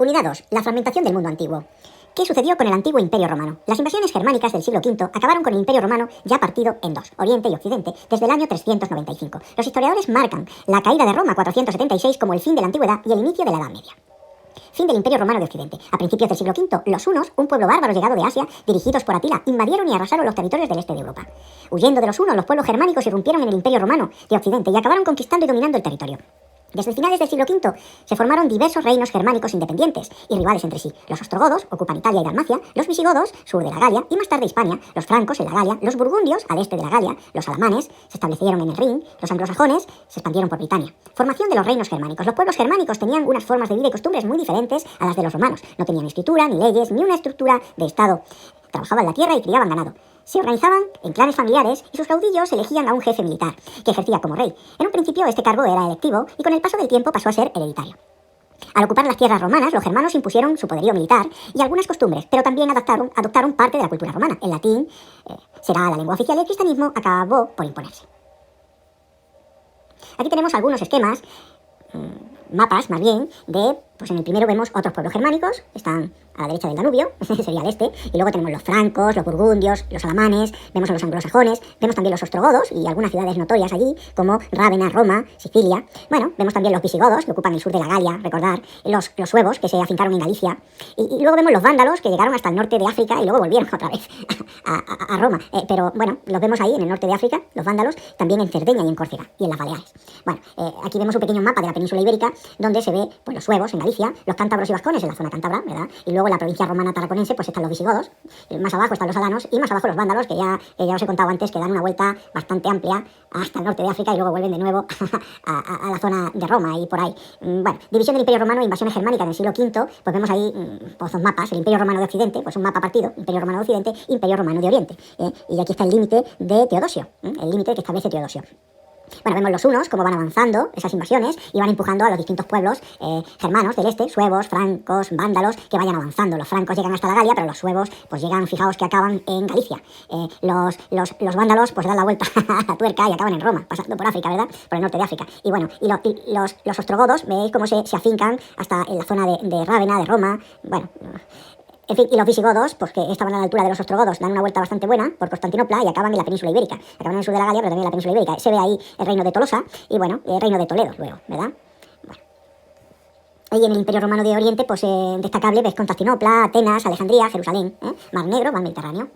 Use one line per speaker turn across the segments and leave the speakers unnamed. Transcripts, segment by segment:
Unidad 2. La fragmentación del mundo antiguo. ¿Qué sucedió con el antiguo Imperio Romano? Las invasiones germánicas del siglo V acabaron con el Imperio Romano ya partido en dos, Oriente y Occidente, desde el año 395. Los historiadores marcan la caída de Roma 476 como el fin de la antigüedad y el inicio de la Edad Media. Fin del Imperio Romano de Occidente. A principios del siglo V, los hunos, un pueblo bárbaro llegado de Asia, dirigidos por Atila, invadieron y arrasaron los territorios del este de Europa. Huyendo de los hunos, los pueblos germánicos irrumpieron en el Imperio Romano de Occidente y acabaron conquistando y dominando el territorio. Desde finales del siglo V se formaron diversos reinos germánicos independientes y rivales entre sí. Los ostrogodos ocupan Italia y Dalmacia, los visigodos, sur de la Galia, y más tarde Hispania, los francos en la Galia, los burgundios al este de la Galia, los alamanes se establecieron en el Rin, los anglosajones se expandieron por Britania. Formación de los reinos germánicos. Los pueblos germánicos tenían unas formas de vida y costumbres muy diferentes a las de los romanos. No tenían escritura, ni leyes, ni una estructura de Estado. Trabajaban la tierra y criaban ganado. Se organizaban en clanes familiares y sus caudillos elegían a un jefe militar, que ejercía como rey. En un principio este cargo era electivo y con el paso del tiempo pasó a ser hereditario. Al ocupar las tierras romanas, los germanos impusieron su poderío militar y algunas costumbres, pero también adoptaron parte de la cultura romana. El latín será la lengua oficial y el cristianismo acabó por imponerse. Aquí tenemos algunos esquemas, mapas más bien, pues en el primero vemos otros pueblos germánicos, están a la derecha del Danubio, sería el este, y luego tenemos los francos, los burgundios, los alamanes, vemos a los anglosajones, vemos también los ostrogodos y algunas ciudades notorias allí, como Rávena, Roma, Sicilia. Bueno, vemos también los visigodos, que ocupan el sur de la Galia, recordar, los suevos, que se afincaron en Galicia, y luego vemos los vándalos, que llegaron hasta el norte de África y luego volvieron otra vez a Roma. Pero bueno, los vemos ahí en el norte de África, los vándalos, también en Cerdeña y en Córcega, y en las Baleares. Bueno, aquí vemos un pequeño mapa de la península ibérica, donde se ve pues, los suevos en Galicia, los cántabros y vascones en la zona cántabra, ¿verdad? Y luego en la provincia romana tarraconense pues están los visigodos, más abajo están los alanos y más abajo los vándalos, que ya os he contado antes que dan una vuelta bastante amplia hasta el norte de África y luego vuelven de nuevo a la zona de Roma y por ahí. Bueno, división del Imperio Romano e invasiones germánicas en el siglo V, pues vemos ahí pues, dos mapas, el Imperio Romano de Occidente, pues un mapa partido, Imperio Romano de Occidente, Imperio Romano de Oriente. Y aquí está el límite de Teodosio, el límite que establece Teodosio. Bueno, vemos los hunos, cómo van avanzando esas invasiones y van empujando a los distintos pueblos germanos del este, suevos, francos, vándalos, que vayan avanzando. Los francos llegan hasta la Galia, pero los suevos pues llegan, fijaos que acaban en Galicia. Los vándalos pues dan la vuelta a la tuerca y acaban en Roma, pasando por África, ¿verdad? Por el norte de África. Y bueno, los ostrogodos, veis cómo se afincan hasta en la zona de Rávena, de Roma, bueno... En fin, y los visigodos, pues que estaban a la altura de los ostrogodos, dan una vuelta bastante buena por Constantinopla y acaban en la península ibérica. Acaban en el sur de la Galia, pero también en la península ibérica. Se ve ahí el reino de Tolosa y, bueno, el reino de Toledo luego, ¿verdad? Bueno. Ahí en el Imperio Romano de Oriente, pues destacable, ves Constantinopla, Atenas, Alejandría, Jerusalén, Mar Negro, Mar Mediterráneo.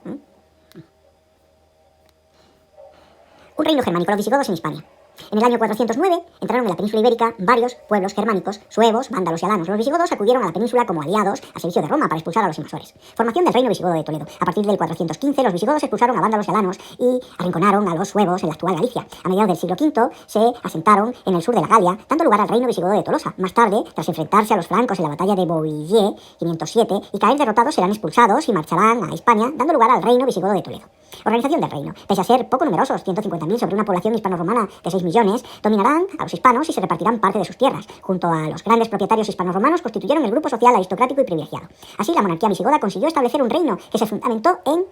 Un reino germánico, los visigodos en Hispania. En el año 409 entraron en la península ibérica varios pueblos germánicos, suevos, vándalos y alanos. Los visigodos acudieron a la península como aliados al servicio de Roma para expulsar a los invasores. Formación del reino visigodo de Toledo. A partir del 415 los visigodos expulsaron a vándalos y alanos y arrinconaron a los suevos en la actual Galicia. A mediados del siglo V se asentaron en el sur de la Galia, dando lugar al reino visigodo de Tolosa. Más tarde, tras enfrentarse a los francos en la batalla de Boillé, 507, y caer derrotados, serán expulsados y marcharán a España, dando lugar al reino visigodo de Toledo. Organización del reino. Pese a ser poco numerosos, 150.000 sobre una población hispano-romana de 6 millones, dominarán a los hispanos y se repartirán parte de sus tierras. Junto a los grandes propietarios hispano-romanos constituyeron el grupo social aristocrático y privilegiado. Así, la monarquía visigoda consiguió establecer un reino que se fundamentó en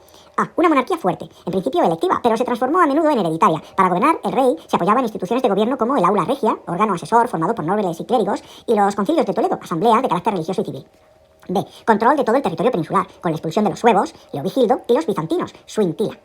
una monarquía fuerte, en principio electiva, pero se transformó a menudo en hereditaria. Para gobernar, el rey se apoyaba en instituciones de gobierno como el aula regia, órgano asesor formado por nobles y clérigos, y los concilios de Toledo, asamblea de carácter religioso y civil. B. Control de todo el territorio peninsular, con la expulsión de los suevos, Leovigildo, y los bizantinos, Suintila.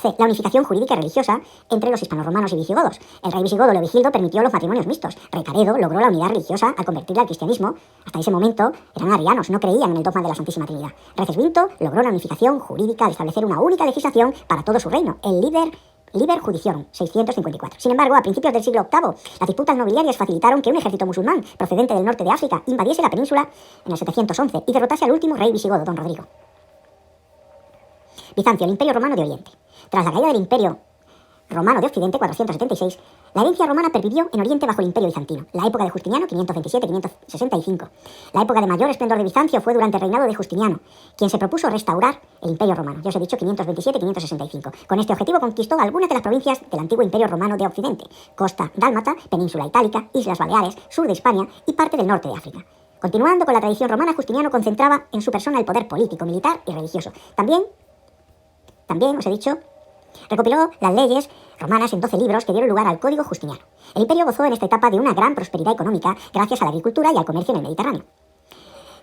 C. La unificación jurídica y religiosa entre los hispanorromanos y visigodos. El rey visigodo Leovigildo permitió los matrimonios mixtos. Recaredo logró la unidad religiosa al convertirla al cristianismo. Hasta ese momento eran arrianos, no creían en el dogma de la Santísima Trinidad. Recesvinto logró la unificación jurídica al establecer una única legislación para todo su reino, el Liber Judiciorum, 654. Sin embargo, a principios del siglo VIII, las disputas nobiliarias facilitaron que un ejército musulmán procedente del norte de África invadiese la península en el 711 y derrotase al último rey visigodo, don Rodrigo. Bizancio, el Imperio Romano de Oriente. Tras la caída del Imperio Romano de Occidente, 476, la herencia romana pervivió en Oriente bajo el Imperio Bizantino. La época de Justiniano, 527-565. La época de mayor esplendor de Bizancio fue durante el reinado de Justiniano, quien se propuso restaurar el Imperio Romano. Ya os he dicho, 527-565. Con este objetivo conquistó algunas de las provincias del antiguo Imperio Romano de Occidente: Costa Dálmata, Península Itálica, Islas Baleares, sur de España y parte del norte de África. Continuando con la tradición romana, Justiniano concentraba en su persona el poder político, militar y religioso. También, os he dicho, recopiló las leyes romanas en 12 libros que dieron lugar al Código Justiniano. El imperio gozó en esta etapa de una gran prosperidad económica gracias a la agricultura y al comercio en el Mediterráneo.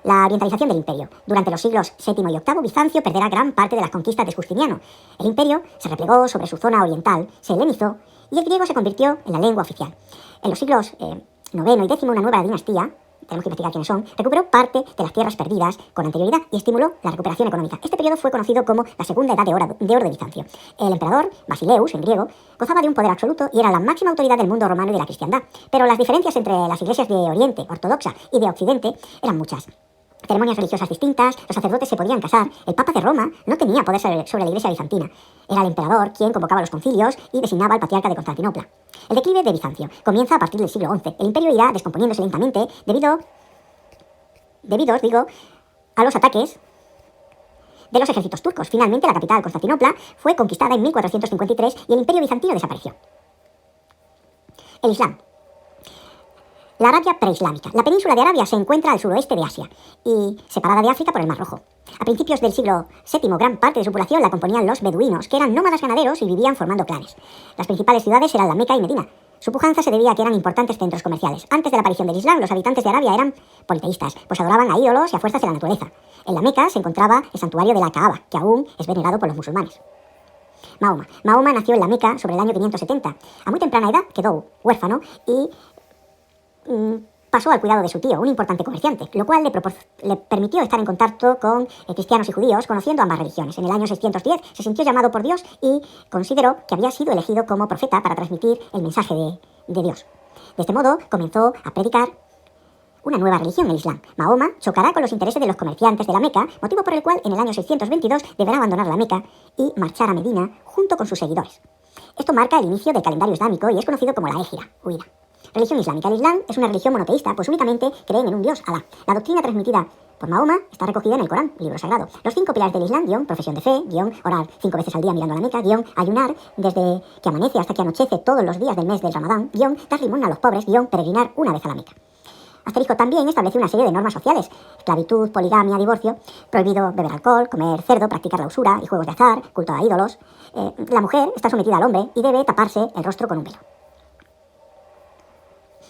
La orientalización del imperio. Durante los siglos VII y VIII, Bizancio perderá gran parte de las conquistas de Justiniano. El imperio se replegó sobre su zona oriental, se helenizó y el griego se convirtió en la lengua oficial. En los siglos IX y X, una nueva dinastía, tenemos que investigar quiénes son, recuperó parte de las tierras perdidas con anterioridad y estimuló la recuperación económica. Este periodo fue conocido como la Segunda Edad de Oro de Bizancio. El emperador, Basileus, en griego, gozaba de un poder absoluto y era la máxima autoridad del mundo romano y de la cristiandad. Pero las diferencias entre las iglesias de Oriente, ortodoxa, y de Occidente eran muchas. Ceremonias religiosas distintas, los sacerdotes se podían casar, el Papa de Roma no tenía poder sobre la iglesia bizantina. Era el emperador quien convocaba los concilios y designaba al patriarca de Constantinopla. El declive de Bizancio comienza a partir del siglo XI. El imperio irá descomponiéndose lentamente debido a los ataques de los ejércitos turcos. Finalmente, la capital, Constantinopla, fue conquistada en 1453 y el imperio bizantino desapareció. El Islam. La Arabia preislámica. La península de Arabia se encuentra al suroeste de Asia y separada de África por el Mar Rojo. A principios del siglo VII, gran parte de su población la componían los beduinos, que eran nómadas ganaderos y vivían formando clanes. Las principales ciudades eran la Meca y Medina. Su pujanza se debía a que eran importantes centros comerciales. Antes de la aparición del Islam, los habitantes de Arabia eran politeístas, pues adoraban a ídolos y a fuerzas de la naturaleza. En la Meca se encontraba el santuario de la Kaaba, que aún es venerado por los musulmanes. Mahoma nació en la Meca sobre el año 570. A muy temprana edad quedó huérfano y pasó al cuidado de su tío, un importante comerciante, lo cual le permitió estar en contacto con cristianos y judíos, conociendo ambas religiones. En el año 610 se sintió llamado por Dios y consideró que había sido elegido como profeta para transmitir el mensaje de Dios. De este modo comenzó a predicar una nueva religión, el Islam. Mahoma chocará con los intereses de los comerciantes de la Meca, motivo por el cual en el año 622 deberá abandonar la Meca y marchar a Medina junto con sus seguidores. Esto marca el inicio del calendario islámico y es conocido como la Égira, huida. Religión islámica. El Islam es una religión monoteísta, pues únicamente creen en un Dios, Alá. La doctrina transmitida por Mahoma está recogida en el Corán, libro sagrado. Los 5 pilares del Islam, profesión de fe, orar 5 veces al día mirando a la Meca, ayunar desde que amanece hasta que anochece todos los días del mes del Ramadán, dar limón a los pobres, peregrinar una vez a la Meca. Asterisco también establece una serie de normas sociales: esclavitud, poligamia, divorcio, prohibido beber alcohol, comer cerdo, practicar la usura y juegos de azar, culto a ídolos. La mujer está sometida al hombre y debe taparse el rostro con un velo.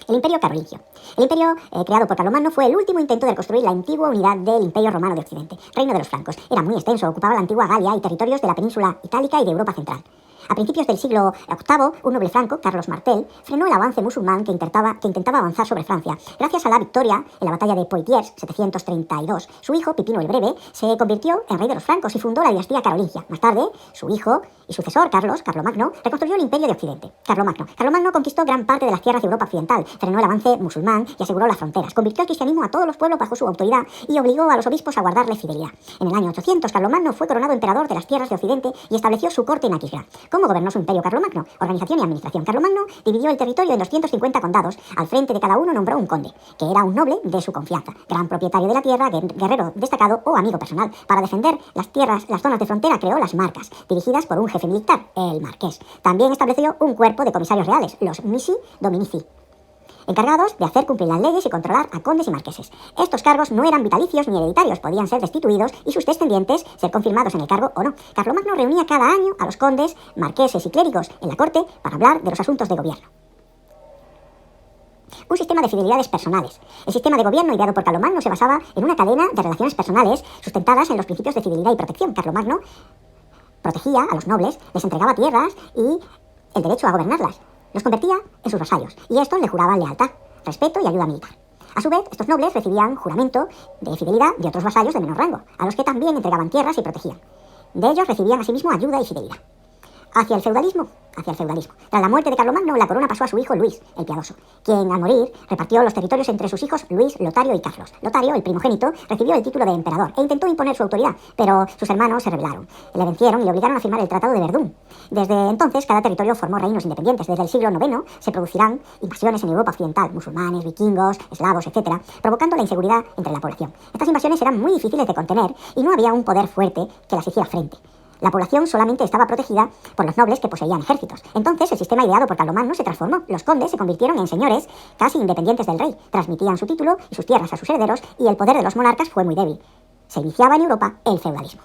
El Imperio Carolingio. El imperio creado por Carlomagno fue el último intento de reconstruir la antigua unidad del Imperio Romano de Occidente, Reino de los Francos. Era muy extenso, ocupaba la antigua Galia y territorios de la península itálica y de Europa Central. A principios del siglo VIII, un noble franco, Carlos Martel, frenó el avance musulmán que intentaba avanzar sobre Francia. Gracias a la victoria en la batalla de Poitiers, 732, su hijo, Pipino el Breve, se convirtió en rey de los francos y fundó la dinastía carolingia. Más tarde, su hijo y sucesor, Carlomagno, reconstruyó el imperio de Occidente. Carlomagno conquistó gran parte de las tierras de Europa Occidental, frenó el avance musulmán y aseguró las fronteras, convirtió el cristianismo a todos los pueblos bajo su autoridad y obligó a los obispos a guardarle fidelidad. En el año 800, Carlomagno fue coronado emperador de las tierras de Occidente y estableció su corte en Aquisgrán. ¿Cómo gobernó su imperio Carlomagno? Organización y administración. Carlomagno dividió el territorio en 250 condados. Al frente de cada uno nombró un conde, que era un noble de su confianza, gran propietario de la tierra, guerrero destacado o amigo personal. Para defender las zonas de frontera, creó las marcas, dirigidas por un jefe militar, el marqués. También estableció un cuerpo de comisarios reales, los missi dominici, encargados de hacer cumplir las leyes y controlar a condes y marqueses. Estos cargos no eran vitalicios ni hereditarios, podían ser destituidos y sus descendientes ser confirmados en el cargo o no. Carlomagno reunía cada año a los condes, marqueses y clérigos en la corte para hablar de los asuntos de gobierno. Un sistema de fidelidades personales. El sistema de gobierno ideado por Carlomagno se basaba en una cadena de relaciones personales sustentadas en los principios de fidelidad y protección. Carlomagno protegía a los nobles, les entregaba tierras y el derecho a gobernarlas. Los convertía en sus vasallos y estos le juraban lealtad, respeto y ayuda militar. A su vez, estos nobles recibían juramento de fidelidad de otros vasallos de menor rango, a los que también entregaban tierras y protegían. De ellos recibían asimismo ayuda y fidelidad. Hacia el feudalismo. Tras la muerte de Carlomagno, la corona pasó a su hijo Luis, el Piadoso, quien al morir repartió los territorios entre sus hijos Luis, Lotario y Carlos. Lotario, el primogénito, recibió el título de emperador e intentó imponer su autoridad, pero sus hermanos se rebelaron. Le vencieron y le obligaron a firmar el Tratado de Verdún. Desde entonces, cada territorio formó reinos independientes. Desde el siglo IX se producirán invasiones en Europa Occidental, musulmanes, vikingos, eslavos, etc., provocando la inseguridad entre la población. Estas invasiones eran muy difíciles de contener y no había un poder fuerte que las hiciera frente. La población solamente estaba protegida por los nobles que poseían ejércitos. Entonces, el sistema ideado por Carlomagno se transformó. Los condes se convirtieron en señores casi independientes del rey. Transmitían su título y sus tierras a sus herederos y el poder de los monarcas fue muy débil. Se iniciaba en Europa el feudalismo.